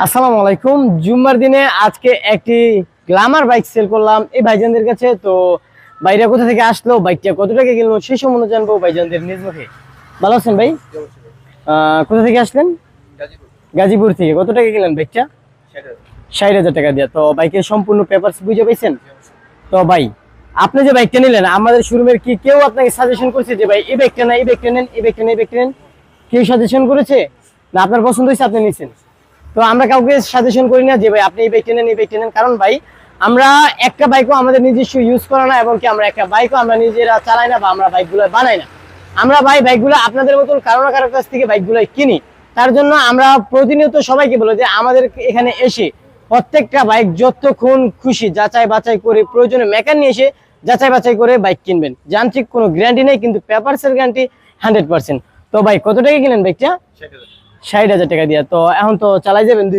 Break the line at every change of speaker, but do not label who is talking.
আসসালামু আলাইকুম। জুম্মার দিনে আজকে একটি গ্ল্যামার বাইক সেল করলাম এই ভাইজানদের কাছে। তো বাইরে কোথা থেকে আসলো, বাইকটা কত টাকা কিনলো সেই সম্বন্ধে জানবো ভাইজানদের নিজ মুখে। ভালো আছেন ভাই? কোথা থেকে আসলেন? গাজীপুর থেকে। কত টাকা কিনলেন বাইকটা? 60,000 টাকা দিয়ে। তো বাইকের সম্পূর্ণ পেপারস বুঝে পাইছেন? তো ভাই, আপনি যে বাইকটা নিলেন আমাদের শোরুমের কি কেউ আপনাকে সাজেশন করেছে যে ভাই এই বাইকটা না, এই বাইকটা নেন, এই বাইকটা নেন, এই বাইকটা নেন? কেউ সাজেশন করেছে না আপনার পছন্দ হয়েছে আপনি নিছেন? তো আমরা কাউকে সাজেশন করি না যে ভাই আপনি এই বাইকটা নেন, এই বাইকটা নেন। কারণ ভাই আমরা একটা বাইকও আমাদের নিজস্ব ইউজ করা না, এবং কি আমরা একটা বাইকও আমরা নিজেরা চালাই না বা আমরা বাইকগুলো বানাই না। আমরা ভাই বাইকগুলো আপনাদের মতন কারো না কারো কাছ থেকে বাইকগুলো কিনি। তার জন্য আমরা প্রতিনিয়ত সবাইকে বলি যে আমাদের এখানে এসে প্রত্যেকটা বাইক যতক্ষণ খুশি যাচাই বাছাই করে, প্রয়োজনে মেকার নিয়ে এসে যাচাই বাছাই করে বাইক কিনবেন। যান্ত্রিক কোনো গ্যারান্টি নেই, কিন্তু পেপারসের গ্যারান্টি 100%। তো ভাই কত টাকা কিনেন বাইকটা? 60,000 টাকা দিয়ে। তো এখন তো চালাই যাবেন